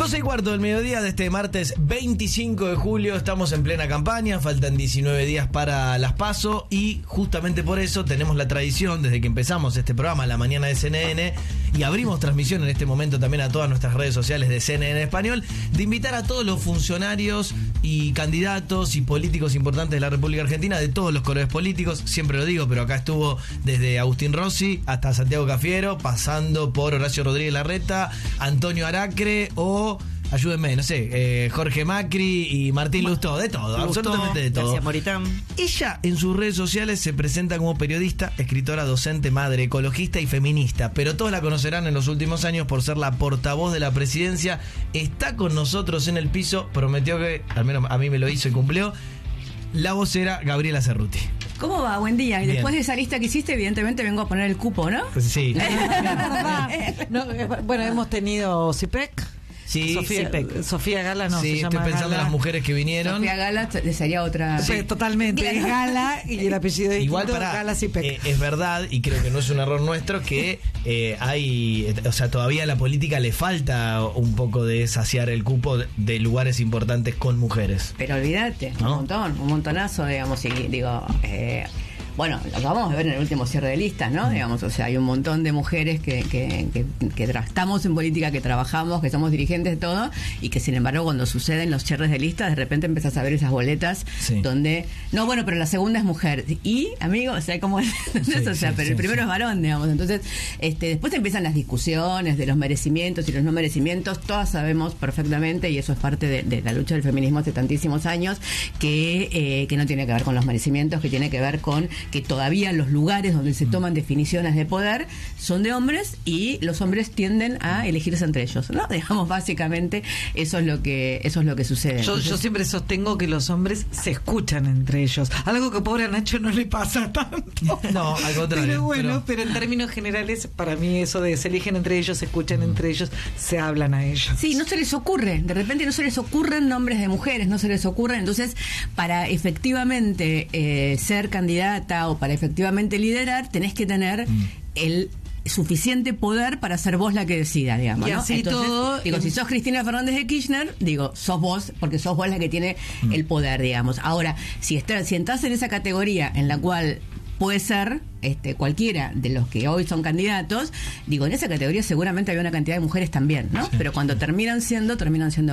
12:15 del mediodía de este martes 25 de julio. Estamos en plena campaña, faltan 19 días para las PASO y justamente por eso tenemos la tradición, desde que empezamos este programa, La Mañana de CNN, y abrimos transmisión en este momento también a todas nuestras redes sociales de CNN Español, de invitar a todos los funcionarios y candidatos y políticos importantes de la República Argentina, de todos los colores políticos, siempre lo digo, pero acá estuvo desde Agustín Rossi hasta Santiago Cafiero, pasando por Horacio Rodríguez Larreta, Antonio Aracre o... ayúdenme, no sé, Jorge Macri y Martín Lustó, de todo, absolutamente de todo. Gracias, Moritán. Ella en sus redes sociales se presenta como periodista, escritora, docente, madre, ecologista y feminista, pero todos la conocerán en los últimos años por ser la portavoz de la presidencia. Está con nosotros en el piso, prometió que, al menos a mí me lo hizo y cumplió, la vocera Gabriela Cerruti. ¿Cómo va? Buen día. Y Bien. Después de esa lista que hiciste, evidentemente vengo a poner el cupo, ¿no? Pues sí. No, bueno, hemos tenido CIPEC. Sí, Sofía Gala, no, sí, se llama estoy pensando Gala. en las mujeres que vinieron. Sofía Gala sería otra. Sí, totalmente. Es Gala y el apellido de Igual para Gala CIPEC. es verdad, y creo que no es un error nuestro, que hay, o sea, todavía a la política le falta un poco de saciar el cupo de lugares importantes con mujeres. Pero olvídate, ¿No? un montonazo, digamos, y digo, bueno, lo acabamos de ver en el último cierre de listas, ¿no? Digamos, o sea, hay un montón de mujeres que estamos en política, que trabajamos, que somos dirigentes de todo, y que sin embargo cuando suceden los cierres de listas, de repente empezás a ver esas boletas donde, no, bueno, pero la segunda es mujer. Y, amigo, o sea, como pero el primero es varón, digamos. Entonces, después empiezan las discusiones de los merecimientos y los no merecimientos. Todas sabemos perfectamente, y eso es parte de la lucha del feminismo hace tantísimos años, que no tiene que ver con los merecimientos, que tiene que ver con que todavía los lugares donde se toman definiciones de poder son de hombres y los hombres tienden a elegirse entre ellos, ¿no? Digamos, básicamente eso es lo que sucede. Yo siempre sostengo que los hombres se escuchan entre ellos, algo que pobre a Nacho no le pasa tanto. No, al contrario. Pero bueno, pero en términos generales, para mí eso de se eligen entre ellos, se escuchan entre ellos, se hablan a ellos. Sí, no se les ocurre, de repente no se les ocurren nombres de mujeres, no se les ocurren. Entonces, para efectivamente ser candidata o para efectivamente liderar, tenés que tener el suficiente poder para ser vos la que decida, digamos, y ¿no? así Entonces, todo, digo, si sos Cristina Fernández de Kirchner, digo, sos vos, porque sos vos la que tiene el poder, digamos. Ahora, si entás en esa categoría en la cual puede ser cualquiera de los que hoy son candidatos, digo, en esa categoría seguramente había una cantidad de mujeres también, ¿no? Sí. Pero cuando terminan siendo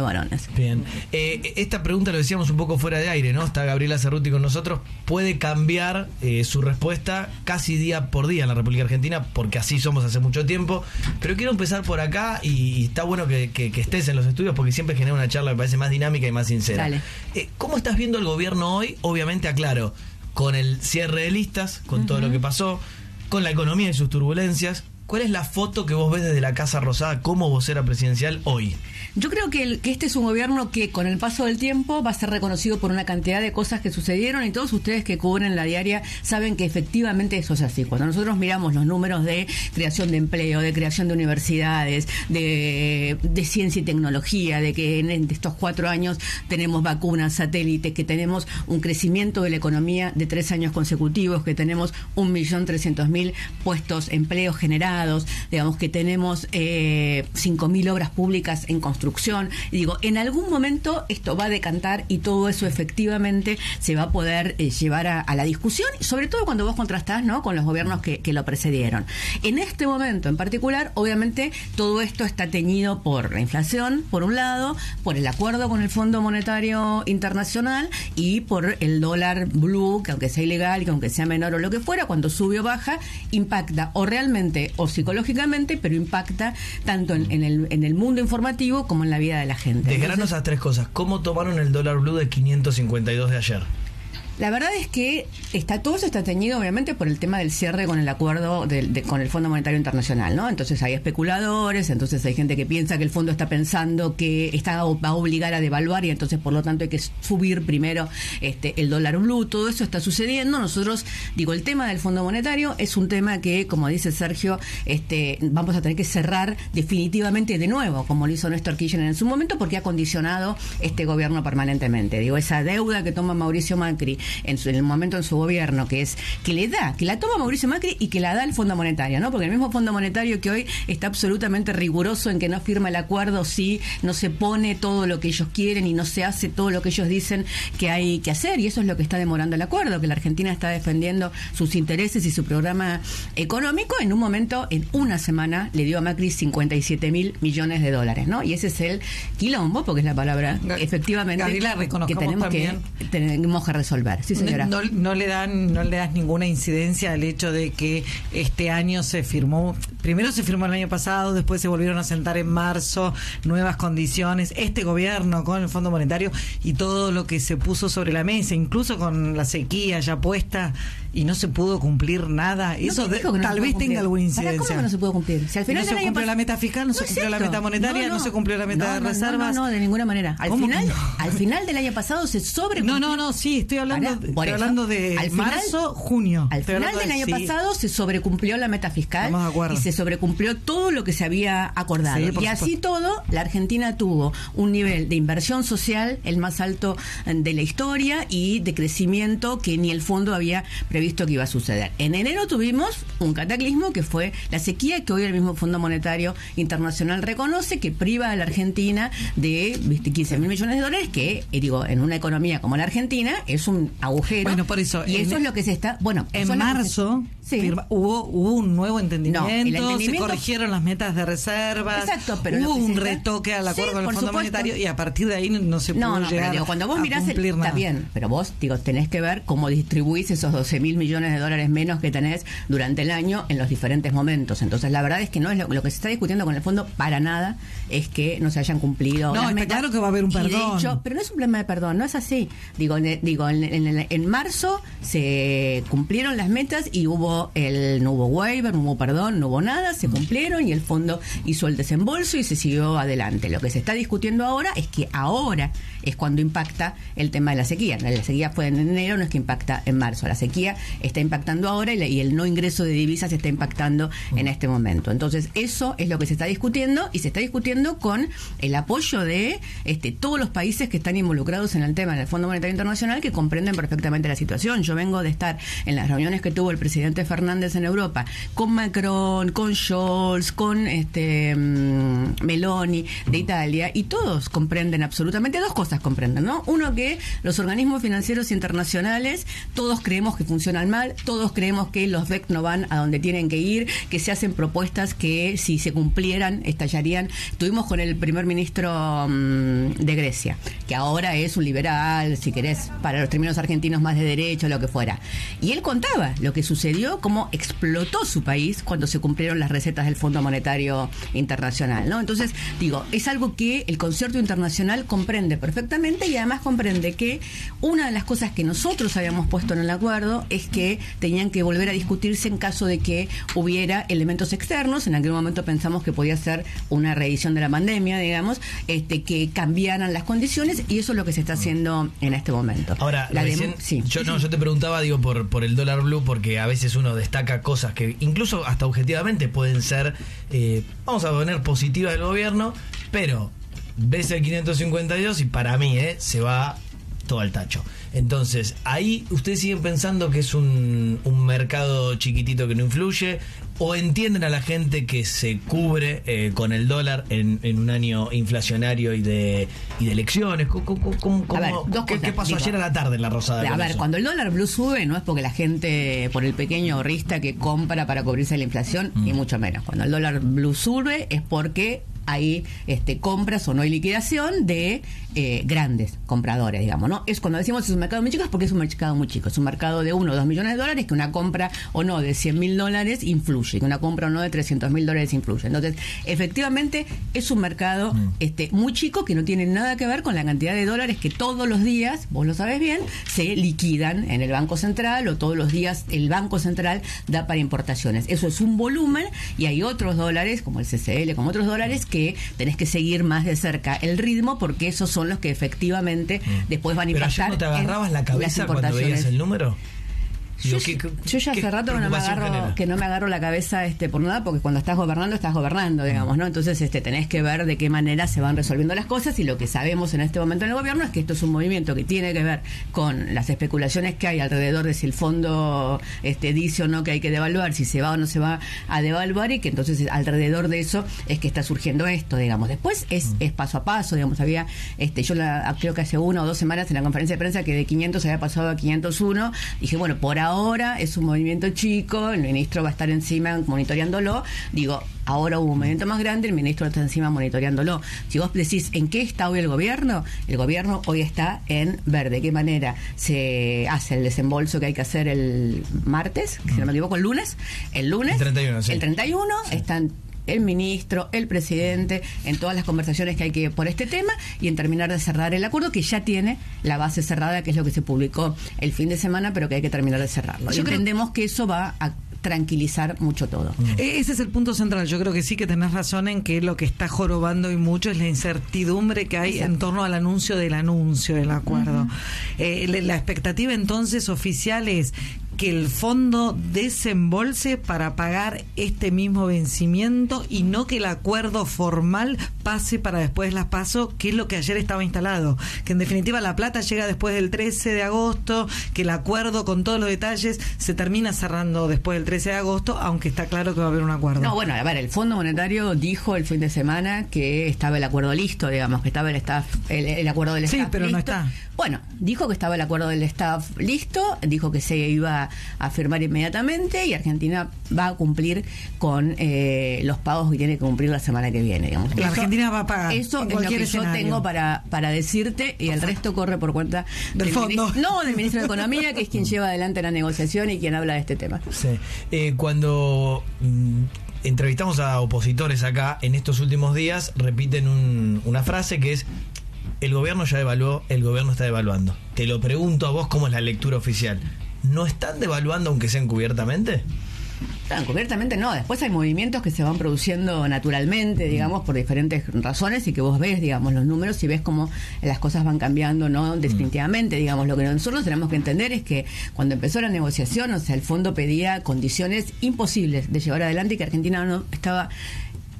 varones. Bien. Esta pregunta lo decíamos un poco fuera de aire, ¿no? Está Gabriela Cerruti con nosotros. Puede cambiar su respuesta casi día por día en la República Argentina, porque así somos hace mucho tiempo. Pero quiero empezar por acá y está bueno que estés en los estudios, porque siempre genera una charla que me parece más dinámica y más sincera. Dale. ¿Cómo estás viendo el gobierno hoy? Obviamente, aclaro, con el cierre de listas, con todo lo que pasó, con la economía y sus turbulencias. ¿Cuál es la foto que vos ves desde la Casa Rosada como vocera presidencial hoy? Yo creo que este es un gobierno que con el paso del tiempo va a ser reconocido por una cantidad de cosas que sucedieron, y todos ustedes que cubren la diaria saben que efectivamente eso es así. Cuando nosotros miramos los números de creación de empleo, de creación de universidades, de ciencia y tecnología, de que en estos 4 años tenemos vacunas, satélites, que tenemos un crecimiento de la economía de 3 años consecutivos, que tenemos 1.300.000 puestos, empleos generados, digamos que tenemos 5.000 obras públicas en construcción. Y digo, en algún momento esto va a decantar y todo eso efectivamente se va a poder llevar a la discusión, sobre todo cuando vos contrastás, ¿no?, con los gobiernos que lo precedieron. En este momento en particular, obviamente, todo esto está teñido por la inflación, por un lado, por el acuerdo con el Fondo Monetario Internacional y por el dólar blue, que aunque sea ilegal y que aunque sea menor o lo que fuera, cuando sube o baja, impacta o realmente o psicológicamente, pero impacta tanto en el mundo informativo como en la vida de la gente. Desgranos esas 3 cosas. ¿Cómo tomaron el dólar blue de 552 de ayer? La verdad es que todo eso está teñido obviamente por el tema del cierre con el acuerdo con el Fondo Monetario Internacional, ¿no? Entonces hay especuladores, entonces hay gente que piensa que el fondo está pensando que va a obligar a devaluar y entonces por lo tanto hay que subir primero el dólar blue. Todo eso está sucediendo. Nosotros, el tema del Fondo Monetario es un tema que, como dice Sergio, vamos a tener que cerrar definitivamente de nuevo, como lo hizo Néstor Kirchner en su momento, porque ha condicionado este gobierno permanentemente. Esa deuda que toma Mauricio Macri en el momento en su gobierno, que la toma Mauricio Macri y que la da el Fondo Monetario, ¿no? Porque el mismo Fondo Monetario que hoy está absolutamente riguroso en que no firma el acuerdo si no se pone todo lo que ellos quieren y no se hace todo lo que ellos dicen que hay que hacer, y eso es lo que está demorando el acuerdo, que la Argentina está defendiendo sus intereses y su programa económico. En un momento, en una semana, le dio a Macri 57.000 millones de dólares, ¿no? Y ese es el quilombo, porque es la palabra efectivamente que tenemos que resolver. Sí, señora. No le das ninguna incidencia al hecho de que este año primero se firmó el año pasado, después se volvieron a sentar en marzo, nuevas condiciones, este gobierno con el Fondo Monetario y todo lo que se puso sobre la mesa, incluso con la sequía ya puesta, y no se pudo cumplir nada. Eso tal vez tenga alguna incidencia. ¿Cómo que no se pudo cumplir? Si al final no se cumplió la meta fiscal, no se cumplió la meta monetaria, no se cumplió la meta de reservas. No, de ninguna manera. Al final del año pasado se sobrecumplió. Sí, estoy hablando de marzo, junio. Al final del año pasado se sobrecumplió la meta fiscal y se sobrecumplió todo lo que se había acordado. Sí, y así todo, la Argentina tuvo un nivel de inversión social el más alto de la historia y de crecimiento que ni el fondo había previsto que iba a suceder. En enero tuvimos un cataclismo que fue la sequía, que hoy el mismo Fondo Monetario Internacional reconoce que priva a la Argentina de 15.000 millones de dólares, que en una economía como la Argentina es un agujero. Bueno, por eso. Y eso es lo que se está... Bueno, en marzo hubo un nuevo entendimiento, se corrigieron las metas de reservas, hubo un retoque al acuerdo con el Fondo Monetario, y a partir de ahí no se pudo llegar cuando vos mirás cumplir nada. Está bien, pero vos tenés que ver cómo distribuís esos 12.000 millones de dólares menos que tenés durante el año en los diferentes momentos. Entonces la verdad es que no es lo que se está discutiendo con el fondo para nada, es que no se hayan cumplido las metas. Claro que va a haber un perdón. De hecho, pero no es un problema de perdón, no es así. En marzo se cumplieron las metas y no hubo waiver, no hubo perdón, no hubo nada, se cumplieron y el fondo hizo el desembolso y se siguió adelante. Lo que se está discutiendo ahora es que ahora es cuando impacta el tema de la sequía. La sequía fue en enero, no es que impacta en marzo. La sequía está impactando ahora y el no ingreso de divisas está impactando en este momento. Entonces, eso es lo que se está discutiendo, y se está discutiendo con el apoyo de todos los países que están involucrados en el tema del Fondo Monetario Internacional, que comprenden perfectamente la situación. Yo vengo de estar en las reuniones que tuvo el presidente Fernández en Europa, con Macron, con Scholz, con Meloni de Italia, y todos comprenden absolutamente dos cosas, ¿no? Uno, que los organismos financieros internacionales todos creemos que funcionan mal, todos creemos que los BEC no van a donde tienen que ir, que se hacen propuestas que si se cumplieran estallarían. Estuvimos con el primer ministro de Grecia, que ahora es un liberal, si querés, para los términos argentinos más de derecho, lo que fuera, y él contaba lo que sucedió, cómo explotó su país cuando se cumplieron las recetas del Fondo Monetario Internacional, ¿no? Entonces, es algo que el concierto internacional comprende perfectamente, y además comprende que una de las cosas que nosotros habíamos puesto en el acuerdo es que tenían que volver a discutirse en caso de que hubiera elementos externos. En aquel momento pensamos que podía ser una reedición de la pandemia, digamos, que cambiaran las condiciones, y eso es lo que se está haciendo en este momento. Ahora, yo te preguntaba, por el dólar blue, porque a veces uno destaca cosas que incluso hasta objetivamente pueden ser, vamos a poner, positivas del gobierno, pero ves el 552 y para mí se va todo al tacho. Entonces, ahí ustedes siguen pensando que es un mercado chiquitito que no influye, o entienden a la gente que se cubre con el dólar en un año inflacionario y de elecciones. ¿Qué pasó ayer a la tarde en la Rosada? A ver, cuando el dólar blue sube, no es porque la gente, por el pequeño ahorrista que compra para cubrirse la inflación, ni mucho menos. Cuando el dólar blue sube es porque hay compras o no hay liquidación de grandes compradores, digamos, ¿no? Es cuando decimos es un mercado muy chico, es porque es un mercado muy chico. Es un mercado de 1 o 2 millones de dólares, que una compra o no de $100.000 influye, que una compra o no de $300.000 influye. Entonces, efectivamente, es un mercado muy chico, que no tiene nada que ver con la cantidad de dólares que todos los días, vos lo sabés bien, se liquidan en el Banco Central, o todos los días el Banco Central da para importaciones. Eso es un volumen, y hay otros dólares, como el CCL, como otros dólares, que tenés que seguir más de cerca el ritmo, porque esos son los que efectivamente después van a impactar. ¿Pero ayer no te agarrabas la cabeza cuando veías el número? Digo, Yo ya hace rato que no me agarro la cabeza por nada, porque cuando estás gobernando, digamos, ¿no? Entonces tenés que ver de qué manera se van resolviendo las cosas, y lo que sabemos en este momento en el gobierno es que esto es un movimiento que tiene que ver con las especulaciones que hay alrededor de si el fondo dice o no que hay que devaluar, si se va o no se va a devaluar, y que entonces alrededor de eso es que está surgiendo esto, digamos. Después es paso a paso, digamos. Había, creo que hace 1 o 2 semanas en la conferencia de prensa que de 500 había pasado a 501. Dije, bueno, por ahora es un movimiento chico, el ministro va a estar encima monitoreándolo. Digo, ahora hubo un movimiento más grande, el ministro está encima monitoreándolo. Si vos decís, ¿en qué está hoy el gobierno? El gobierno hoy está en ver de qué manera se hace el desembolso que hay que hacer el martes, si no me equivoco, el lunes. El 31, sí. El 31 están el ministro, el presidente, en todas las conversaciones que hay que por este tema, y en terminar de cerrar el acuerdo, que ya tiene la base cerrada, que es lo que se publicó el fin de semana, pero que hay que terminar de cerrarlo. Y entendemos que eso va a tranquilizar mucho todo. Ese es el punto central. Yo creo que sí, que tenés razón en que lo que está jorobando hoy mucho es la incertidumbre que hay en torno al anuncio del acuerdo. La expectativa entonces oficial es que el fondo desembolse para pagar este mismo vencimiento, y no que el acuerdo formal pase para después de las PASO, que es lo que ayer estaba instalado, que en definitiva la plata llega después del 13 de agosto, que el acuerdo con todos los detalles se termina cerrando después del 13 de agosto, aunque está claro que va a haber un acuerdo. No, bueno, a ver, el Fondo Monetario dijo el fin de semana que estaba el acuerdo listo, digamos, que estaba el acuerdo del staff. Sí, pero listo. No está. Bueno, dijo que estaba el acuerdo del staff listo, dijo que se iba a firmar inmediatamente, y Argentina va a cumplir con los pagos que tiene que cumplir la semana que viene, digamos. La Argentina va a pagar. Eso es lo que escenario. Yo tengo para decirte, y el resto corre por cuenta del fondo. Del ministro de Economía, que es quien lleva adelante la negociación y quien habla de este tema. Sí. Cuando entrevistamos a opositores acá en estos últimos días, repiten una frase que es: el gobierno ya devaluó, el gobierno está devaluando. Te lo pregunto a vos, ¿cómo es la lectura oficial? ¿No están devaluando aunque sea encubiertamente? Encubiertamente no. Después hay movimientos que se van produciendo naturalmente, digamos, por diferentes razones, y que vos ves, digamos, los números y ves cómo las cosas van cambiando, ¿no? Definitivamente, digamos. Lo que nosotros tenemos que entender es que cuando empezó la negociación, o sea, el fondo pedía condiciones imposibles de llevar adelante, y que Argentina no estaba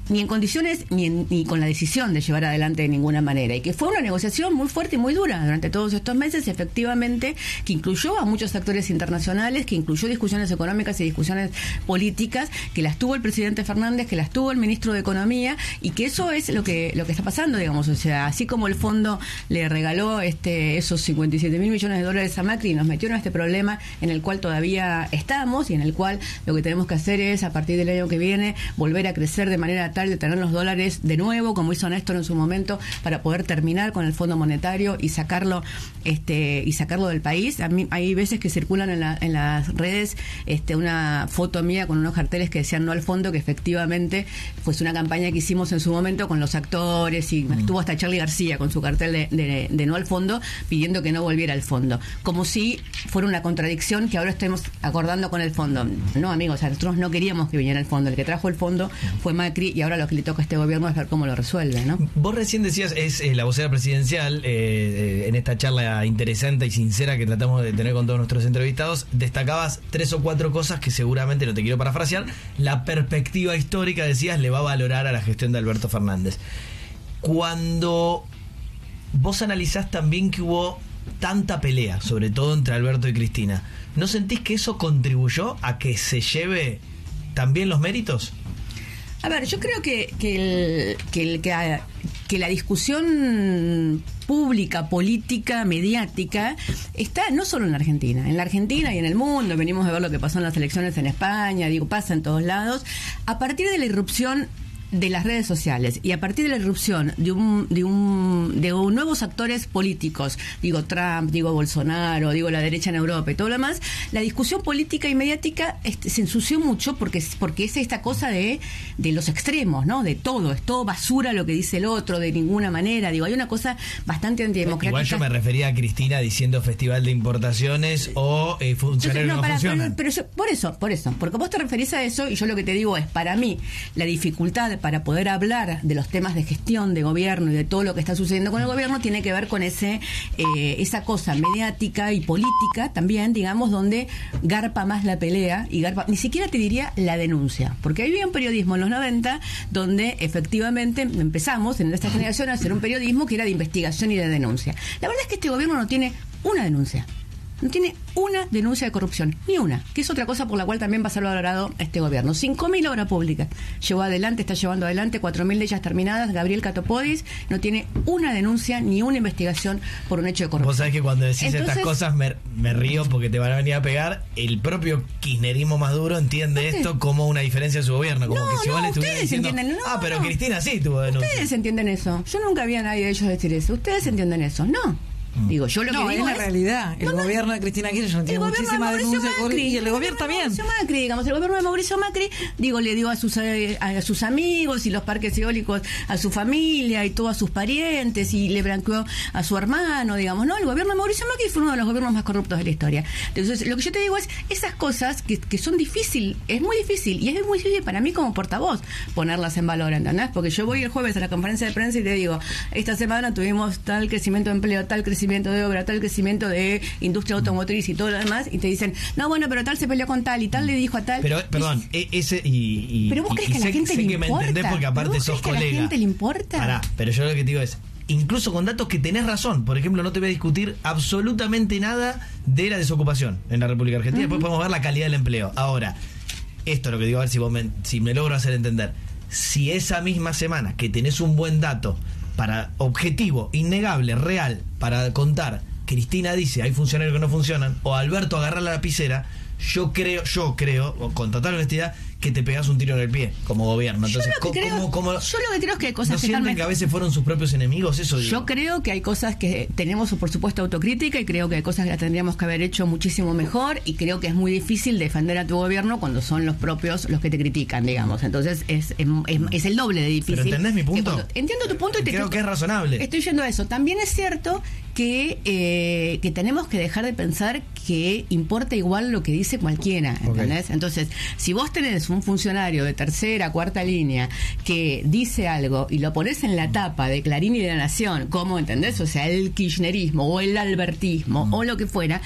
ni en condiciones ni con la decisión de llevar adelante de ninguna manera, y que fue una negociación muy fuerte y muy dura durante todos estos meses, efectivamente, que incluyó a muchos actores internacionales, que incluyó discusiones económicas y discusiones políticas, que las tuvo el presidente Fernández, que las tuvo el ministro de Economía, y que eso es lo que está pasando, digamos. O sea, así como el fondo le regaló esos 57.000 millones de dólares a Macri, y nos metió en este problema en el cual todavía estamos, y en el cual lo que tenemos que hacer es, a partir del año que viene, volver a crecer de manera de tener los dólares de nuevo, como hizo Néstor en su momento, para poder terminar con el Fondo Monetario y sacarlo del país. A mí hay veces que circulan en las redes una foto mía con unos carteles que decían no al fondo, que efectivamente fue una campaña que hicimos en su momento con los actores, y estuvo hasta Charly García con su cartel de no al fondo, pidiendo que no volviera al fondo, como si fuera una contradicción que ahora estemos acordando con el fondo. No, amigos, nosotros no queríamos que viniera el fondo, el que trajo el fondo fue Macri, y ahora lo que le toca a este gobierno es ver cómo lo resuelve, ¿no? Vos recién decías, es la vocera presidencial, en esta charla interesante y sincera que tratamos de tener con todos nuestros entrevistados, destacabas 3 o 4 cosas que seguramente, no te quiero parafrasear, la perspectiva histórica, decías, le va a valorar a la gestión de Alberto Fernández. Cuando vos analizás también que hubo tanta pelea, sobre todo entre Alberto y Cristina, ¿no sentís que eso contribuyó a que se lleve también los méritos? A ver, yo creo que la discusión pública, política, mediática, está no solo en la Argentina y en el mundo. Venimos de ver lo que pasó en las elecciones en España, pasa en todos lados. A partir de la irrupción de las redes sociales y a partir de la irrupción de nuevos actores políticos, Trump, Bolsonaro, la derecha en Europa y todo lo demás, la discusión política y mediática se ensució mucho porque es esta cosa de los extremos, ¿no? De todo, es todo basura lo que dice el otro, de ninguna manera. Hay una cosa bastante antidemocrática. Igual yo me refería a Cristina diciendo Festival de Importaciones o funcionarios no funcionan. Pero por eso, porque vos te referís a eso, y yo lo que te digo es, para mí, la dificultad para poder hablar de los temas de gestión, de gobierno y de todo lo que está sucediendo con el gobierno tiene que ver con esa cosa mediática y política también, digamos, donde garpa más la pelea y garpa, ni siquiera te diría la denuncia, porque había un periodismo en los 90 donde efectivamente empezamos en esta generación a hacer un periodismo que era de investigación y de denuncia. La verdad es que este gobierno no tiene una denuncia. No tiene una denuncia de corrupción, ni una, que es otra cosa por la cual también va a ser valorado este gobierno. 5.000 obras públicas está llevando adelante 4.000 de ellas terminadas. Gabriel Catopodis no tiene una denuncia ni una investigación por un hecho de corrupción. Vos sabés que cuando decís estas cosas me río porque te van a venir a pegar. El propio kirchnerismo más duro entiende esto como una diferencia de su gobierno. Como que si vos le estuvieras diciendo, pero Cristina sí tuvo denuncia. Ustedes entienden eso. Yo nunca vi a nadie de ellos decir eso. Ustedes entienden eso. No. Digo, yo lo que digo es la realidad. El gobierno de Cristina Kirchner tiene muchísima denuncia y el gobierno también. El gobierno de Mauricio Macri, le dio a sus amigos y los parques eólicos a su familia y todos a sus parientes y le blanqueó a su hermano, digamos, ¿no? El gobierno de Mauricio Macri fue uno de los gobiernos más corruptos de la historia. Entonces, lo que yo te digo es, esas cosas que son difíciles, es muy difícil y es muy difícil para mí como portavoz ponerlas en valor, ¿entendés? Porque yo voy el jueves a la conferencia de prensa y te digo, esta semana tuvimos tal crecimiento de empleo, tal crecimiento de obra, tal crecimiento de industria automotriz y todo lo demás, y te dicen, no, bueno, pero tal se peleó con tal y tal le dijo a tal. Pero, perdón, pero vos crees que a la gente le importa. Que me entendés porque aparte sos colega. ¿A la gente le importa? Pará, pero yo lo que te digo es, incluso con datos que tenés razón, por ejemplo, no te voy a discutir absolutamente nada de la desocupación en la República Argentina, después podemos ver la calidad del empleo. Ahora, esto es lo que digo, a ver si me logro hacer entender. Si esa misma semana que tenés un buen dato para objetivo, innegable, real, para contar, Cristina dice hay funcionarios que no funcionan, o Alberto agarra la lapicera, yo creo, con total honestidad, que te pegas un tiro en el pie como gobierno. Entonces, yo lo que creo es que hay cosas ¿no que sienten que a veces fueron sus propios enemigos? Eso digo. Yo creo que hay cosas que tenemos, por supuesto, autocrítica, y creo que hay cosas que las tendríamos que haber hecho muchísimo mejor, y creo que es muy difícil defender a tu gobierno cuando son los propios los que te critican, digamos. Entonces es el doble de difícil. ¿Pero entendés mi punto? Entiendo tu punto y creo que es razonable. Estoy yendo a eso. También es cierto que tenemos que dejar de pensar que importa igual lo que dice cualquiera, ¿entendés? Okay. Entonces, si vos tenés un funcionario de tercera, cuarta línea que dice algo y lo pones en la tapa de Clarín y de La Nación, ¿cómo, entendés? O sea, el kirchnerismo o el albertismo o lo que fuera,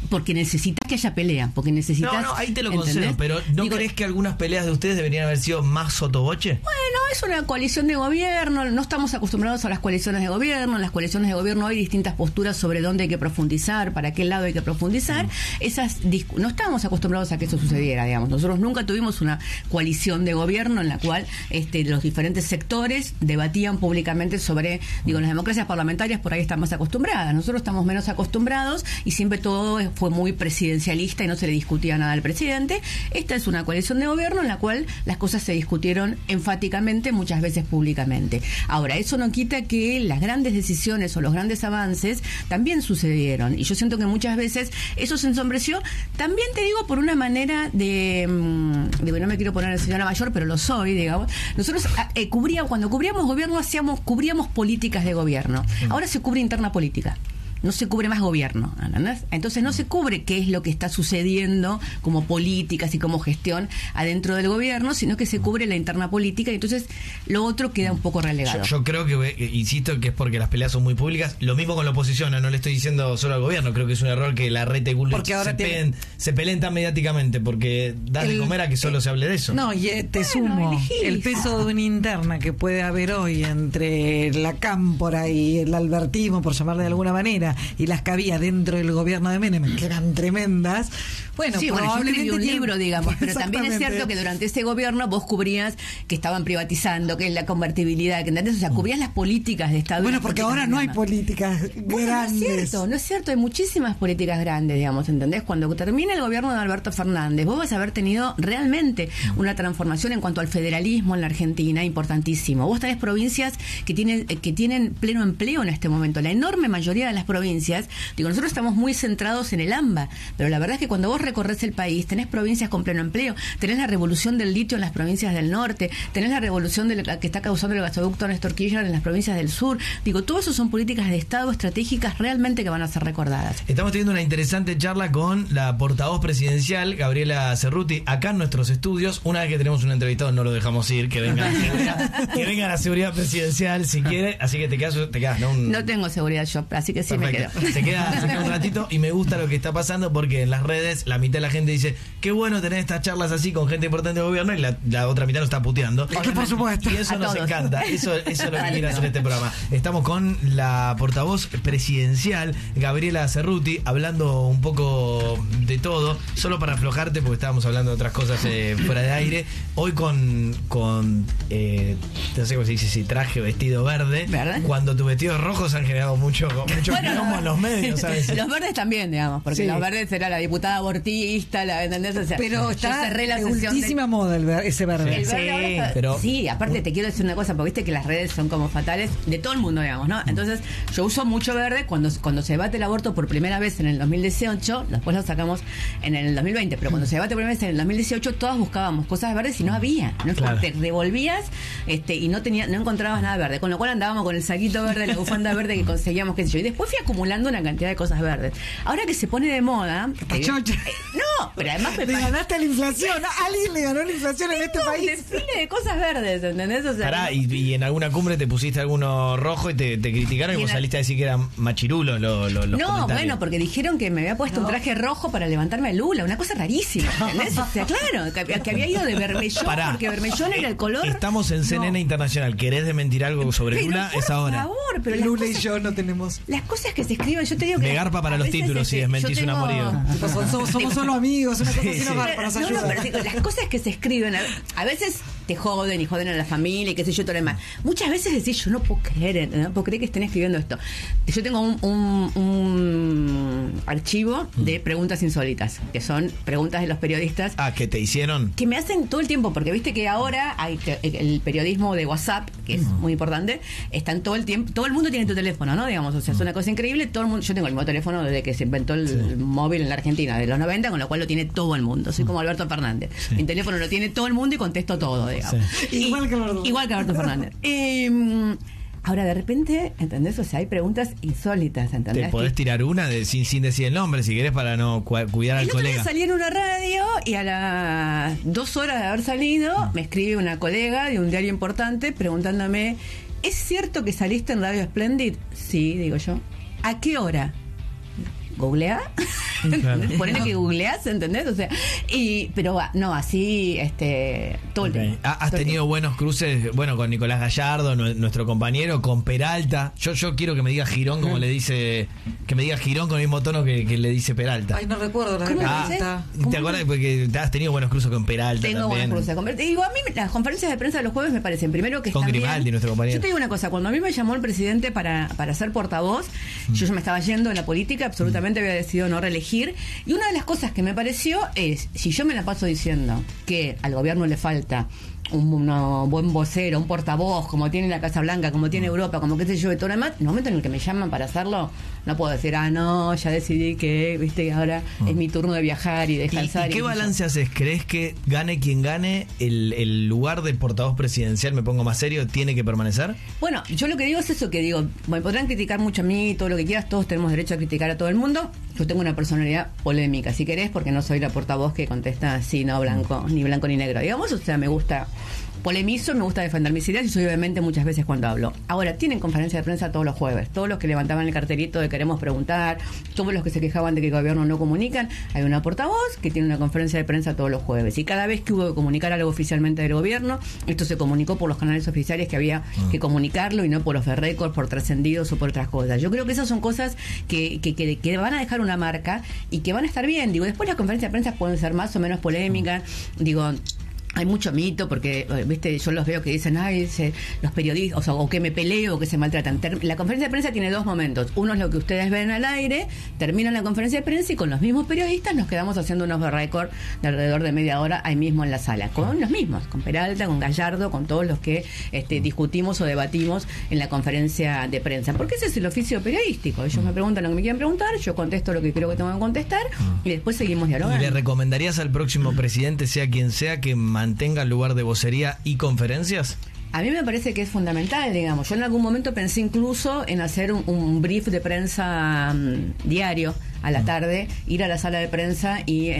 porque necesitas que haya pelea, porque necesitas... No, ahí te lo concedo, pero ¿no crees que algunas peleas de ustedes deberían haber sido más sotoboche? Bueno, es una coalición de gobierno, no estamos acostumbrados a las coaliciones de gobierno. En las coaliciones de gobierno hay distintas posturas sobre dónde hay que profundizar, para qué lado hay que profundizar. No estábamos acostumbrados a que eso sucediera, digamos. Nosotros nunca tuvimos una coalición de gobierno en la cual los diferentes sectores debatían públicamente sobre, en las democracias parlamentarias por ahí están más acostumbradas. Nosotros estamos menos acostumbrados y siempre todo fue muy presidencialista y no se le discutía nada al presidente. Esta es una coalición de gobierno en la cual las cosas se discutieron enfáticamente, muchas veces públicamente. Ahora, eso no quita que las grandes decisiones o los grandes avances también sucedieron, y yo siento que muchas veces eso se ensombreció, también te digo, por una manera no me quiero poner en señora mayor, pero lo soy, digamos. Nosotros cuando cubríamos gobierno cubríamos políticas de gobierno. Ahora se cubre interna política. No se cubre más gobierno, ¿entendés? Entonces no se cubre qué es lo que está sucediendo como políticas y como gestión adentro del gobierno, sino que se cubre la interna política, y entonces lo otro queda un poco relegado. Yo creo que, insisto, que es porque las peleas son muy públicas. Lo mismo con la oposición, no le estoy diciendo solo al gobierno, creo que es un error que la Rete Gullit se peleen tan mediáticamente, porque da de comer a que solo se hable de eso. No, y sumo el peso de una interna que puede haber hoy entre la cámpora y el albertismo, por llamarle de alguna manera, y las que había dentro del gobierno de Menem, que eran tremendas. Bueno, sí, yo escribí un libro, digamos, pero también es cierto que durante ese gobierno vos cubrías que estaban privatizando, que es la convertibilidad, que ¿entendés? O sea, cubrías las políticas de Estado. Bueno, porque ahora no hay políticas grandes. No es cierto, hay muchísimas políticas grandes, digamos, ¿entendés? Cuando termine el gobierno de Alberto Fernández, vos vas a haber tenido realmente una transformación en cuanto al federalismo en la Argentina, importantísimo. Vos tenés provincias que tienen pleno empleo en este momento. La enorme mayoría de las provincias provincias, digo, nosotros estamos muy centrados en el AMBA, pero la verdad es que cuando vos recorres el país, tenés provincias con pleno empleo, tenés la revolución del litio en las provincias del norte, tenés la revolución de la que está causando el gasoducto Néstor Kirchner en las provincias del sur. Digo, todo eso son políticas de Estado estratégicas realmente que van a ser recordadas. Estamos teniendo una interesante charla con la portavoz presidencial, Gabriela Cerruti, acá en nuestros estudios. Una vez que tenemos un entrevistado, no lo dejamos ir, que venga a la seguridad presidencial si quiere. Así que te quedas, ¿no? No tengo seguridad yo, así que sí. Perfecto. Se queda un ratito y me gusta lo que está pasando porque en las redes la mitad de la gente dice qué bueno tener estas charlas así con gente importante del gobierno y la otra mitad lo está puteando. Es que por supuesto. Y eso nos encanta. Eso es lo que quiere hacer este programa. Estamos con la portavoz presidencial, Gabriela Cerruti, hablando un poco de todo, solo para aflojarte porque estábamos hablando de otras cosas fuera de aire. Hoy con no sé cómo se dice, si traje, vestido verde. ¿Verdad? Cuando tus vestidos rojos han generado mucho quilombo en los medios, ¿sabes? Los verdes también, digamos, porque Sí. los verdes era la diputada abortista, ¿entendés? O sea, Pero yo está cerré la de sesión ultísima moda ese verde. El verde ahora está- pero- sí, aparte te quiero decir una cosa, porque viste que las redes son como fatales de todo el mundo, digamos, ¿no? Entonces, yo uso mucho verde cuando se debate el aborto por primera vez en el 2018, después lo sacamos en el 2020, pero cuando se debate por primera vez en el 2018, todas buscábamos cosas verdes y no había. No es Claro. como te revolvías y no encontrabas nada verde, con lo cual andábamos con el saquito verde, la bufanda verde que conseguíamos, qué sé yo, y después fui acumulando una cantidad de cosas verdes. Ahora que se pone de moda... Chocha. No, pero además me Le ganaste a la inflación. Alguien le ganó la inflación en este un país. desfile de cosas verdes, ¿entendés? O sea, Pará, y en alguna cumbre te pusiste alguno rojo y te criticaron y Y vos en- saliste a decir que eran machirulos los no, comentarios. bueno, porque dijeron que me había puesto un traje rojo para levantarme a Lula, una cosa rarísima, ¿entendés? O sea, claro, que había ido de vermellón, Pará. porque vermellón era el color. Estamos en CNN Internacional. ¿Querés desmentir algo sobre Pero Lula? por Es ahora. favor, pero las Lula y cosas, yo no tenemos. las cosas que se escriben, yo te digo que... Me garpa para a los veces, títulos si desmentís yo un tengo- amorío. Somos solo amigos, una cosa Sí, así sí. nos garpa, nos No, no, ayuda. pero digo, las cosas que se escriben, a veces te joden y joden a la familia y qué sé yo, todo lo demás. Muchas veces decís, yo no puedo creer, no puedo creer que estén escribiendo esto. Yo tengo un archivo de preguntas insólitas, que son preguntas de los periodistas Ah, ¿que te hicieron? que me hacen todo el tiempo, porque viste que ahora hay el periodismo de WhatsApp, que es muy importante, están todo el tiempo, todo el mundo tiene tu teléfono, ¿no? Digamos, o sea, es una cosa increíble, todo el mundo, yo tengo el mismo teléfono desde que se inventó el móvil en la Argentina, de los 90, con lo cual lo tiene todo el mundo. Soy como Alberto Fernández. Mi teléfono lo tiene todo el mundo y contesto todo, digamos. Sí. Igual que Alberto. Igual que Alberto Fernández. Ahora, de repente, ¿entendés? O sea, hay preguntas insólitas, ¿entendés? Te podés tirar una sin decir el nombre si querés para no cuidar al El otro día colega. salí en una radio y a las 2 horas de haber salido me escribe una colega de un diario importante preguntándome, ¿es cierto que saliste en Radio Splendid? Sí, digo yo. ¿A qué hora? ¿Googlea? Claro. Ponele que googleás, ¿entendés? O sea, pero no, así, todo el Ok. tiempo. ¿Has Todo el tenido buenos cruces, bueno, con Nicolás Gallardo, nuestro compañero, con Peralta? Yo quiero que me diga Girón como le dice, que me diga Girón con el mismo tono que le dice Peralta. Ay, no recuerdo la ¿Cómo de le Peralta. dices? ¿Te acuerdas? Porque has tenido buenos cruces con Peralta Tengo también. buenas cruces. Digo, a mí las conferencias de prensa de los jueves me parecen, primero que Con están Grimaldi, bien. nuestro compañero. Yo te digo una cosa, cuando a mí me llamó el presidente para ser portavoz, yo ya me estaba yendo en la política, absolutamente había decidido no reelegir, y una de las cosas que me pareció es, si yo me la paso diciendo que al gobierno le falta un buen vocero, un portavoz, como tiene la Casa Blanca, como tiene Europa, como qué sé yo, y todo lo demás, en el momento en el que me llaman para hacerlo, no puedo decir, no, ya decidí que, viste, ahora es mi turno de viajar y descansar. ¿Y qué qué sé yo. balance haces? ¿Crees que gane quien gane, el lugar de portavoz presidencial, me pongo más serio, tiene que permanecer? Bueno, yo lo que digo es eso, que digo, me podrán criticar mucho a mí, todo lo que quieras, todos tenemos derecho a criticar a todo el mundo. Yo tengo una personalidad polémica, si querés, porque no soy la portavoz que contesta sí, no, blanco, ni blanco ni negro, digamos, o sea, me gusta polemizo, me gusta defender mis ideas y soy obviamente muchas veces cuando hablo. Ahora, tienen conferencia de prensa todos los jueves, todos los que levantaban el cartelito de queremos preguntar, todos los que se quejaban de que el gobierno no comunican, hay una portavoz que tiene una conferencia de prensa todos los jueves y cada vez que hubo que comunicar algo oficialmente del gobierno, esto se comunicó por los canales oficiales que había que comunicarlo y no por los de récord, por trascendidos o por otras cosas. Yo creo que esas son cosas que van a dejar una marca y que van a estar bien. Digo, después las conferencias de prensa pueden ser más o menos polémicas, digo, Hay mucho mito porque, viste, yo los veo que dicen, ay, los periodistas, o que me peleo, o que se maltratan. La conferencia de prensa tiene dos momentos. Uno es lo que ustedes ven al aire, termina la conferencia de prensa y con los mismos periodistas nos quedamos haciendo unos récord de alrededor de media hora ahí mismo en la sala. Con los mismos, con Peralta, con Gallardo, con todos los que discutimos o debatimos en la conferencia de prensa. Porque ese es el oficio periodístico. Ellos me preguntan lo que me quieren preguntar, yo contesto lo que creo que tengo que contestar y después seguimos dialogando. ¿Y le recomendarías al próximo presidente, sea quien sea, que mantenga el lugar de vocería y conferencias? A mí me parece que es fundamental, digamos. Yo en algún momento pensé incluso en hacer un brief de prensa diario a la tarde, ir a la sala de prensa y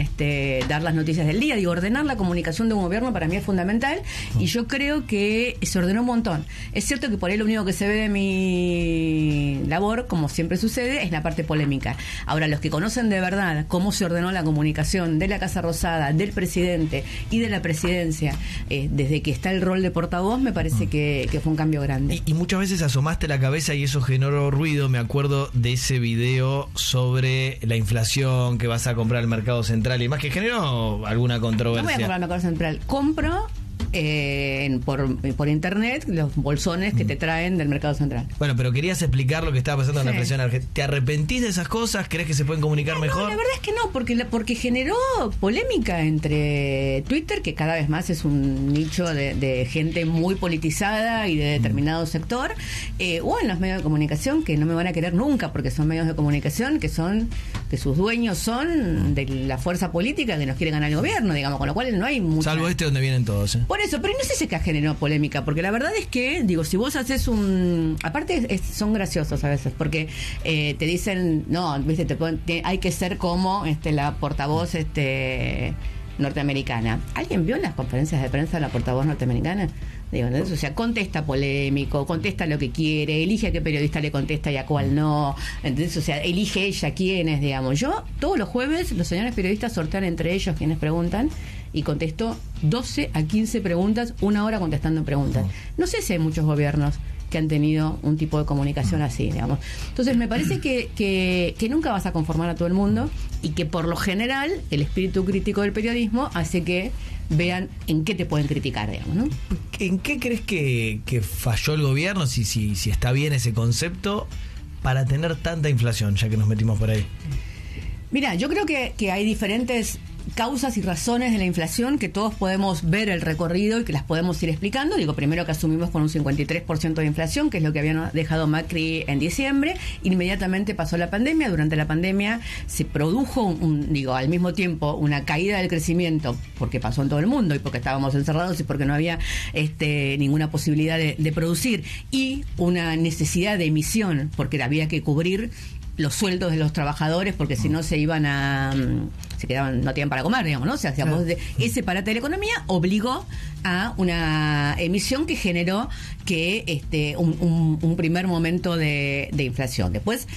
dar las noticias del día. Digo, ordenar la comunicación de un gobierno para mí es fundamental y yo creo que se ordenó un montón. Es cierto que por ahí lo único que se ve de mi labor, como siempre sucede, es la parte polémica. Ahora, los que conocen de verdad cómo se ordenó la comunicación de la Casa Rosada, del presidente y de la presidencia, desde que está el rol de portavoz, me parece que fue un cambio grande. Y muchas veces asomaste la cabeza y eso generó ruido. Me acuerdo de ese video sobre la inflación que vas a comprar al Mercado Central y más, que generó alguna controversia. No voy a comprar al Mercado Central, compro por internet los bolsones que te traen del Mercado Central. Bueno, pero querías explicar lo que estaba pasando en la inflación argentina. ¿Te arrepentís de esas cosas? ¿Crees que se pueden comunicar mejor? No, la verdad es que no, porque generó polémica entre Twitter, que cada vez más es un nicho de gente muy politizada y de determinado sector, o en los medios de comunicación que no me van a querer nunca, porque son medios de comunicación que sus dueños son de la fuerza política que nos quiere ganar el gobierno, digamos, con lo cual no hay mucha... Salvo donde vienen todos, Por eso, pero no sé si es que ha generado polémica, porque la verdad es que, digo, si vos haces aparte son graciosos a veces, porque te dicen, no, viste, hay que ser como la portavoz norteamericana. ¿Alguien vio las conferencias de prensa de la portavoz norteamericana? Digo, ¿no? O sea, contesta polémico, contesta lo que quiere, elige a qué periodista le contesta y a cuál no. Entonces, o sea, elige ella quiénes, digamos. Yo, todos los jueves, los señores periodistas sortean entre ellos quienes preguntan y contesto 12 a 15 preguntas, una hora contestando preguntas. No sé si hay muchos gobiernos que han tenido un tipo de comunicación así, digamos. Entonces, me parece que nunca vas a conformar a todo el mundo y que, por lo general, el espíritu crítico del periodismo hace que vean en qué te pueden criticar, digamos, ¿no? ¿En qué crees que falló el gobierno, si está bien ese concepto, para tener tanta inflación, ya que nos metimos por ahí? Mira, yo creo que hay diferentes causas y razones de la inflación que todos podemos ver el recorrido y que las podemos ir explicando. Digo, primero que asumimos con un 53% de inflación, que es lo que habían dejado Macri en diciembre. Inmediatamente pasó la pandemia. Durante la pandemia se produjo, al mismo tiempo, una caída del crecimiento, porque pasó en todo el mundo y porque estábamos encerrados y porque no había ninguna posibilidad de producir, y una necesidad de emisión, porque había que cubrir los sueldos de los trabajadores, porque si no se iban se quedaban, no tenían para comer, digamos, ¿no? O sea, claro. Ese parate de la economía obligó a una emisión que generó que un primer momento de inflación. Después,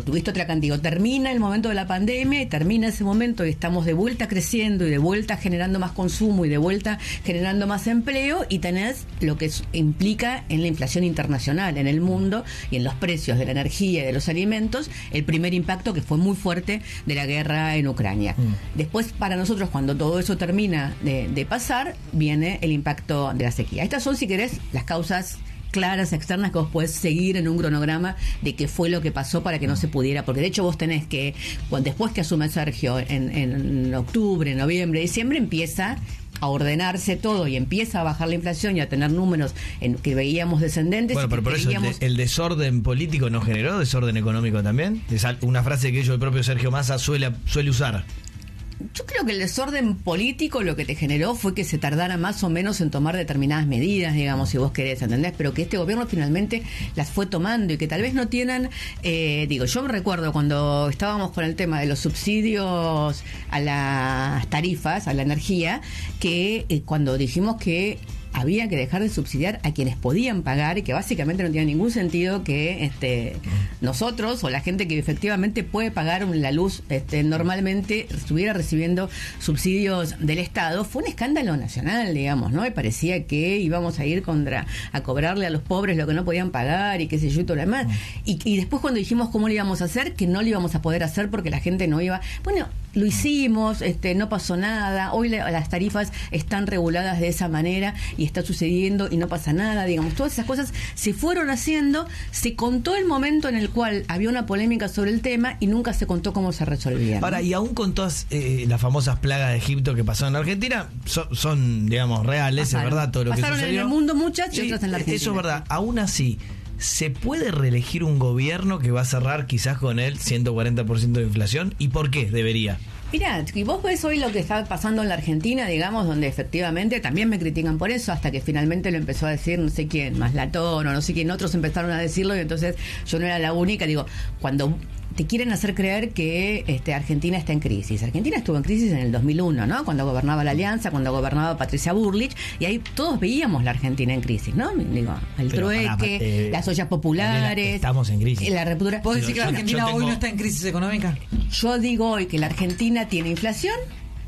tuviste otra cantidad. Termina el momento de la pandemia y termina ese momento y estamos de vuelta creciendo y de vuelta generando más consumo y de vuelta generando más empleo, y tenés lo que implica en la inflación internacional, en el mundo y en los precios de la energía y de los alimentos, el primer impacto que fue muy fuerte de la guerra en Ucrania. Después, para nosotros, cuando todo eso termina de pasar, viene el impacto de la sequía. Estas son, si querés, las causas claras, externas, que vos podés seguir en un cronograma de qué fue lo que pasó para que no se pudiera, porque de hecho vos tenés que, después que asume Sergio en octubre, noviembre, diciembre, empieza a ordenarse todo y empieza a bajar la inflación y a tener números que veíamos descendentes. Bueno, pero por eso el desorden político no generó desorden económico también. Es una frase que el propio Sergio Massa suele usar. Yo creo que el desorden político lo que te generó fue que se tardara más o menos en tomar determinadas medidas, digamos, si vos querés, ¿entendés? Pero que este gobierno finalmente las fue tomando y que tal vez no tienen... yo me recuerdo cuando estábamos con el tema de los subsidios a las tarifas, a la energía, que cuando dijimos que había que dejar de subsidiar a quienes podían pagar y que básicamente no tenía ningún sentido que nosotros o la gente que efectivamente puede pagar la luz normalmente estuviera recibiendo subsidios del Estado, fue un escándalo nacional, digamos, ¿no? Y parecía que íbamos a ir a cobrarle a los pobres lo que no podían pagar y qué sé yo y todo lo demás. Y después cuando dijimos cómo lo íbamos a hacer, que no lo íbamos a poder hacer porque la gente no iba... Bueno, lo hicimos, no pasó nada, hoy las tarifas están reguladas de esa manera y está sucediendo y no pasa nada, digamos, todas esas cosas se fueron haciendo, se contó el momento en el cual había una polémica sobre el tema y nunca se contó cómo se resolvía, ¿no? Ahora, y aún con todas las famosas plagas de Egipto que pasaron en Argentina, son digamos, reales, es verdad todo lo que sucedió. Pasaron en el mundo muchas y otras en la Argentina. Eso es verdad, aún así... ¿Se puede reelegir un gobierno que va a cerrar quizás con el 140% de inflación? ¿Y por qué debería? Mirá, y vos ves hoy lo que está pasando en la Argentina, digamos, donde efectivamente también me critican por eso, hasta que finalmente lo empezó a decir no sé quién, Maslatón o no sé quién, otros empezaron a decirlo y entonces yo no era la única. Digo, cuando te quieren hacer creer que Argentina está en crisis. Argentina estuvo en crisis en el 2001, ¿no? Cuando gobernaba la Alianza, cuando gobernaba Patricia Bullrich, y ahí todos veíamos la Argentina en crisis, ¿no? Digo, el trueque, las ollas populares. Estamos en crisis. La ruptura. ¿Puedo decir que la Argentina hoy no está en crisis económica? Yo digo hoy que la Argentina tiene inflación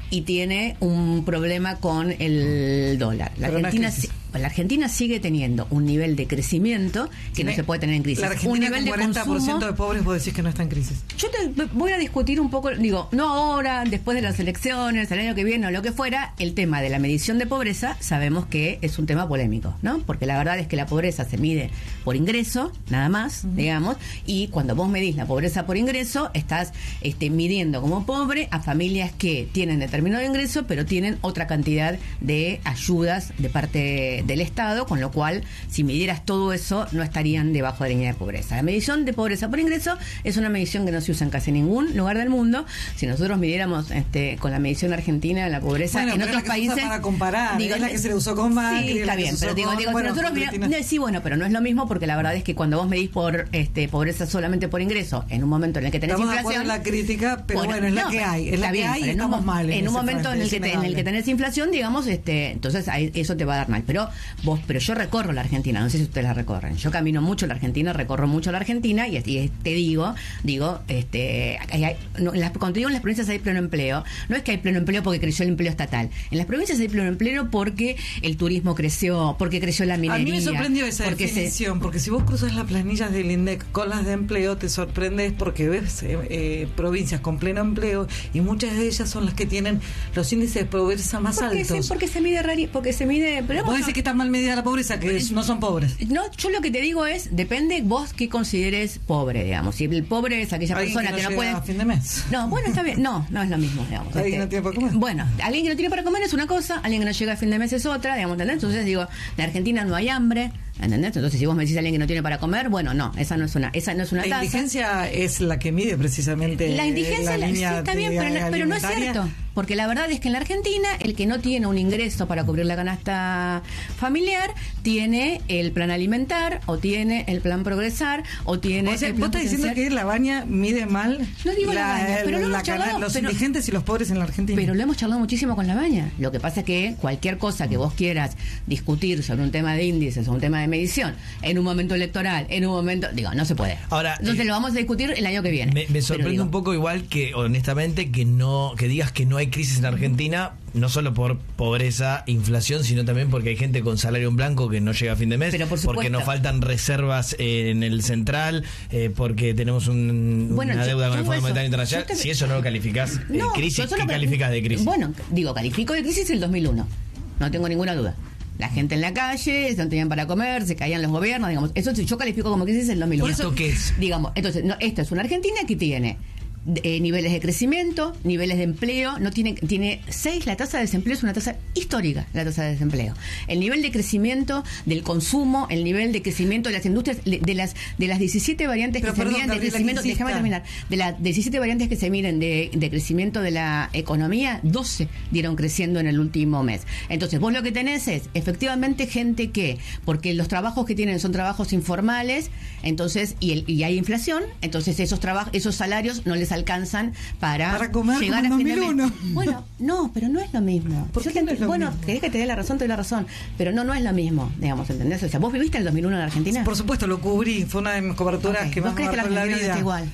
y tiene un problema con el dólar. La Argentina sigue teniendo un nivel de crecimiento que no se puede tener en crisis. La Argentina, un nivel con 40% de consumo, de pobres, vos decís que no está en crisis. Yo te voy a discutir un poco, digo, no ahora, después de las elecciones, el año que viene o lo que fuera, el tema de la medición de pobreza, sabemos que es un tema polémico, ¿no? Porque la verdad es que la pobreza se mide por ingreso, nada más, digamos, y cuando vos medís la pobreza por ingreso, estás midiendo como pobre a familias que tienen determinado ingreso, pero tienen otra cantidad de ayudas de parte del Estado, con lo cual, si midieras todo eso, no estarían debajo de la línea de pobreza. La medición de pobreza por ingreso es una medición que no se usa en casi ningún lugar del mundo. Si nosotros midiéramos con la medición argentina la pobreza en otros países, para comparar, digo, es la que se le usó con Macri, sí, está bien, pero digo, si nosotros sí, bueno, pero no es lo mismo, porque la verdad es que cuando vos medís por pobreza solamente por ingreso, en un momento en el que tenés inflación, estamos de acuerdo en la crítica, pero bueno, es la que hay, es la que hay, y estamos mal en un momento en el que tenés inflación, digamos, entonces eso te va a dar mal. Pero yo recorro la Argentina, no sé si ustedes la recorren. Yo camino mucho la Argentina, recorro mucho la Argentina y te digo, cuando te digo en las provincias hay pleno empleo, no es que hay pleno empleo porque creció el empleo estatal. En las provincias hay pleno empleo porque el turismo creció, porque creció la minería. A mí me sorprendió esa definición, porque si vos cruzas las planillas del INDEC con las de empleo, te sorprendes porque ves provincias con pleno empleo y muchas de ellas son las que tienen los índices de pobreza más altos. Sí, porque se mide pero vos decís que está mal medida la pobreza, que no son pobres. No, yo lo que te digo es, depende vos qué consideres pobre, digamos. Si el pobre es aquella persona que no puede... a fin de mes. No, bueno, está bien. No es lo mismo, digamos. Alguien que no tiene para comer. Bueno, alguien que no tiene para comer es una cosa, alguien que no llega a fin de mes es otra, digamos, ¿entendés? Entonces digo, en Argentina no hay hambre, ¿entendés? Entonces si vos me decís a alguien que no tiene para comer, bueno, no, esa no es una tasa. La indigencia es la que mide precisamente la indigencia, la línea sí, está bien, pero no es cierto. Porque la verdad es que en la Argentina, el que no tiene un ingreso para cubrir la canasta familiar, tiene el plan alimentar, o tiene el plan progresar, o tiene... O sea, vos estás diciendo que la Baña mide mal no digo la Baña, pero lo hemos charlado, los indigentes y los pobres en la Argentina. Pero lo hemos charlado muchísimo con la Baña. Lo que pasa es que cualquier cosa que vos quieras discutir sobre un tema de índices o un tema de medición, en un momento electoral, en un momento... Digo, no se puede. Ahora, entonces lo vamos a discutir el año que viene. Me sorprende un poco igual que, honestamente, que digas que no hay crisis en Argentina, no solo por pobreza, inflación, sino también porque hay gente con salario en blanco que no llega a fin de mes, porque nos faltan reservas en el central, porque tenemos una deuda con el Fondo Monetario Internacional. Si eso no lo calificás crisis, ¿qué calificás de crisis? Bueno, califico de crisis el 2001, no tengo ninguna duda. La gente en la calle, no tenían para comer, se caían los gobiernos, digamos. Eso yo califico como crisis el 2001. ¿Por eso qué es? Digamos, entonces, esto es una Argentina que tiene niveles de crecimiento, niveles de empleo, tiene 6, la tasa de desempleo es una tasa histórica, la tasa de desempleo. El nivel de crecimiento del consumo, el nivel de crecimiento de las industrias, de las 17 variantes que se miden de crecimiento, déjame terminar, de las 17 variantes que se miden de crecimiento de la economía, 12 dieron creciendo en el último mes. Entonces, vos lo que tenés es, efectivamente, gente que, porque los trabajos que tienen son trabajos informales, entonces, y hay inflación, entonces esos salarios no les alcanzan para comer llegar a como en fin de mes. 2001. Bueno, no, pero no es lo mismo. ¿Por qué no es lo bueno, mismo? querés que te dé la razón, te doy la razón, pero no es lo mismo, digamos, ¿entendés? O sea, ¿vos viviste el 2001 en Argentina? Por supuesto, lo cubrí, fue una de mis coberturas Ok. que ¿Vos más crees me que la marcó en la Argentina vida. viste igual?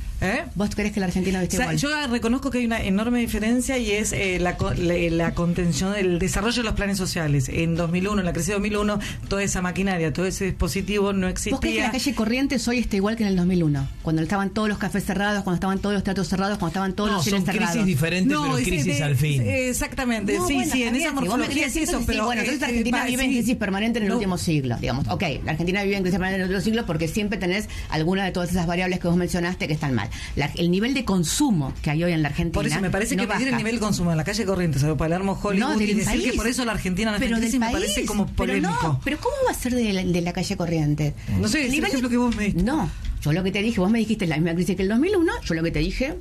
¿Vos crees que la Argentina viste O sea, igual? yo reconozco que hay una enorme diferencia y es la contención, el desarrollo de los planes sociales. En 2001, en la crisis de 2001, toda esa maquinaria, todo ese dispositivo no existía. ¿Vos crees que la calle Corrientes hoy está igual que en el 2001? Cuando estaban todos los cafés cerrados, cuando estaban todos los teatros cerrados, cuando estaban todos No, los cines son cerrados. crisis diferentes, pero crisis al fin. Exactamente, No, sí, bueno, sí, está en bien, esa si vos me morfología querés es eso, decir, pero... sí, bueno, entonces Argentina vive en crisis permanente en el último siglo, digamos. Ok, la Argentina vive en crisis permanente en el último siglo porque siempre tenés alguna de todas esas variables que vos mencionaste que están mal. El nivel de consumo que hay hoy en la Argentina. Por eso me parece no que medir el baja. nivel de consumo en la calle Corrientes, o Palermo, Hollywood, No, del y decir país. que por eso la Argentina no está Pero en crisis del me parece país. como polémico. Pero ¿cómo va a ser de la calle Corrientes? No sé, es el ejemplo que vos me diste. No, yo lo que te dije, vos me dijiste la misma crisis que el 2001, yo lo que te dije...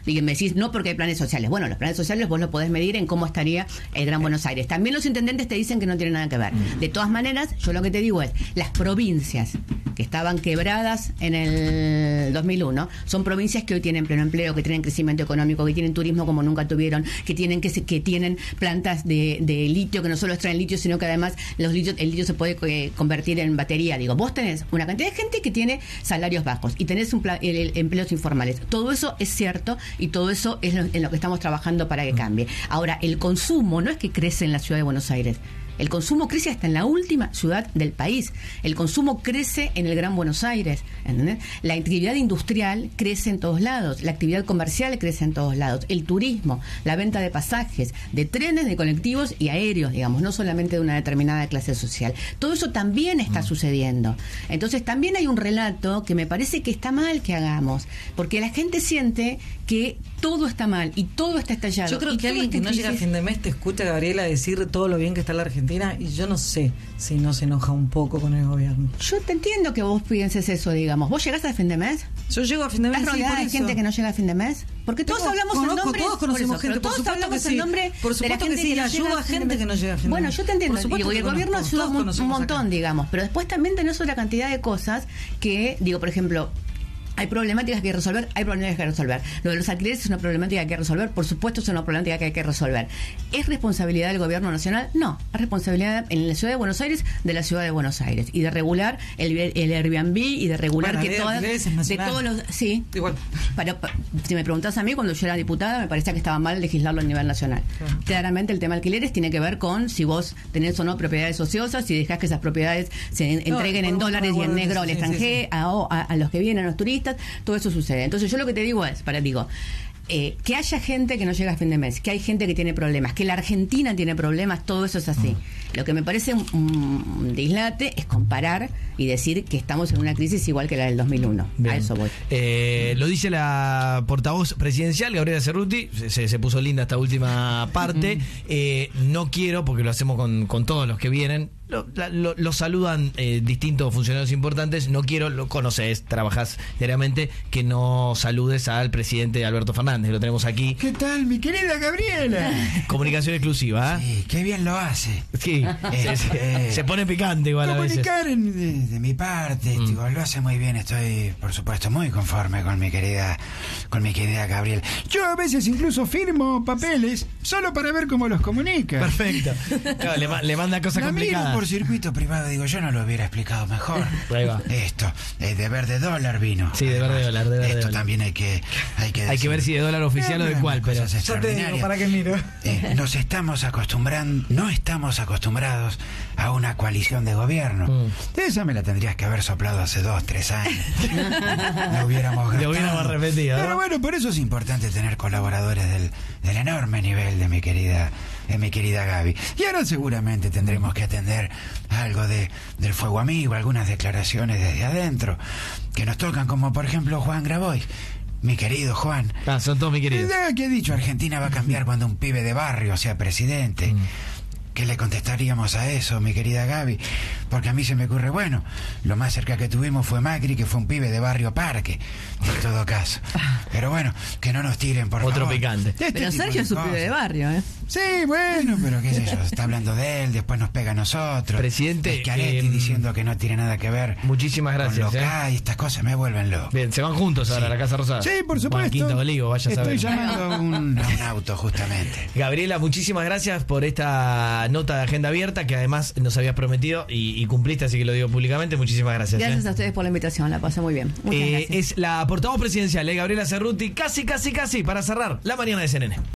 Y me decís, no porque hay planes sociales. Bueno, los planes sociales vos lo podés medir en cómo estaría el Gran Buenos Aires. También los intendentes te dicen que no tiene nada que ver. De todas maneras, yo lo que te digo es, las provincias que estaban quebradas en el 2001 son provincias que hoy tienen pleno empleo, que tienen crecimiento económico, que tienen turismo como nunca tuvieron, que tienen plantas de litio, que no solo extraen litio, sino que además el litio se puede convertir en batería. Digo, vos tenés una cantidad de gente que tiene salarios bajos y tenés empleos informales. Todo eso es cierto y todo eso es en lo que estamos trabajando para que cambie. Ahora, el consumo no es que crece en la ciudad de Buenos Aires. El consumo crece hasta en la última ciudad del país. El consumo crece en el Gran Buenos Aires, ¿entendés? La actividad industrial crece en todos lados. La actividad comercial crece en todos lados. El turismo, la venta de pasajes, de trenes, de colectivos y aéreos, digamos, no solamente de una determinada clase social. Todo eso también está sucediendo. Entonces, también hay un relato que me parece que está mal que hagamos, porque la gente siente que todo está mal y todo está estallado. Yo creo y que alguien que no llega a fin de mes te escucha, Gabriela, decir todo lo bien que está la Argentina y yo no sé si no se enoja un poco con el gobierno. Yo te entiendo que vos pienses eso, digamos. ¿Vos llegás a fin de mes? Yo llego a fin de mes. ¿Estás rodeada de gente que no llega a fin de mes? Porque todos hablamos en nombre... Todos conocemos por eso, gente, pero todos por supuesto hablamos que en sí. nombre Por de la supuesto gente que sí, no ayuda llega a gente que no llega a fin de mes. Bueno, yo te entiendo. Por supuesto Y el que gobierno conozco, ayuda todos un conocemos montón, acá. digamos. Pero después también tenés otra cantidad de cosas que, digo, por ejemplo... Hay problemáticas que hay que resolver, hay problemáticas que hay que resolver. Lo de los alquileres es una problemática que hay que resolver, por supuesto es una problemática que hay que resolver. ¿Es responsabilidad del gobierno nacional? No, es responsabilidad en la ciudad de Buenos Aires, de la ciudad de Buenos Aires. Y de regular el Airbnb y de regular Bueno, que todas... De todos los... Sí. Igual. Si me preguntás a mí, cuando yo era diputada, me parecía que estaba mal legislarlo a nivel nacional. Claro. Claramente el tema alquileres tiene que ver con si vos tenés o no propiedades ociosas, si dejás que esas propiedades se entreguen en dólares y en negro al extranjero, a los que vienen, a los turistas, todo eso sucede. Entonces yo lo que te digo es, que haya gente que no llega a fin de mes, que hay gente que tiene problemas, que la Argentina tiene problemas, todo eso es así. Lo que me parece un dislate es comparar y decir que estamos en una crisis igual que la del 2001. Bien. A eso voy. Lo dice la portavoz presidencial, Gabriela Cerruti, se puso linda esta última parte. No quiero, porque lo hacemos con todos los que vienen, lo saludan distintos funcionarios importantes, no quiero, lo conoces, trabajás diariamente, que no saludes al presidente Alberto Fernández, lo tenemos aquí. ¿Qué tal, mi querida Gabriela? Comunicación exclusiva, ¿eh? Sí, qué bien lo hace. Sí, se pone picante igual a veces. Comunicar de mi parte, digo, lo hace muy bien. Estoy, por supuesto, muy conforme con mi querida Gabriela. Yo a veces incluso firmo papeles solo para ver cómo los comunica. Perfecto. Claro, le manda cosas La miro complicadas. por circuito privado, digo, yo no lo hubiera explicado mejor. Ahí va. Esto, de verde dólar vino. Sí, de verde dólar, de verde Esto dólar. también hay que Hay que ver si de dólar oficial o de cuál, pero cosas Yo te digo, extraordinarias. ¿para qué miro? No estamos acostumbrados a una coalición de gobierno. Esa me la tendrías que haber soplado hace 2-3 años. Lo hubiéramos gastado. Lo hubiéramos repetido, ¿no? Pero bueno, por eso es importante tener colaboradores del enorme nivel de mi querida Gaby. Y ahora seguramente tendremos que atender algo del fuego amigo, algunas declaraciones desde adentro que nos tocan, como por ejemplo Juan Grabois. Mi querido Juan. son todos mis queridos. ¿Qué ha dicho? Argentina va a cambiar cuando un pibe de barrio sea presidente. ¿qué le contestaríamos a eso, mi querida Gaby? Porque a mí se me ocurre, bueno, lo más cerca que tuvimos fue Macri, que fue un pibe de Barrio Parque, en todo caso. Pero bueno, que no nos tiren, por Otro favor. picante. Este Pero tipo Sergio es un cosas. pibe de barrio, ¿eh? Sí, bueno, pero qué sé yo, está hablando de él, después nos pega a nosotros. Presidente, Schiaretti diciendo que no tiene nada que ver. Muchísimas gracias. Con lo que hay, estas cosas me vuelven loco. Bien, se van juntos ahora a la Casa Rosada. Sí, por O a supuesto. Quinta Olivo, vaya a saber. Estoy llamando a un auto, justamente. Gabriela, muchísimas gracias por esta nota de agenda abierta que además nos habías prometido y cumpliste, así que lo digo públicamente. Muchísimas gracias. Gracias a ustedes por la invitación, la pasé muy bien. Muchas gracias. Es la portavoz presidencial, Gabriela Cerruti, casi para cerrar la mañana de CNN.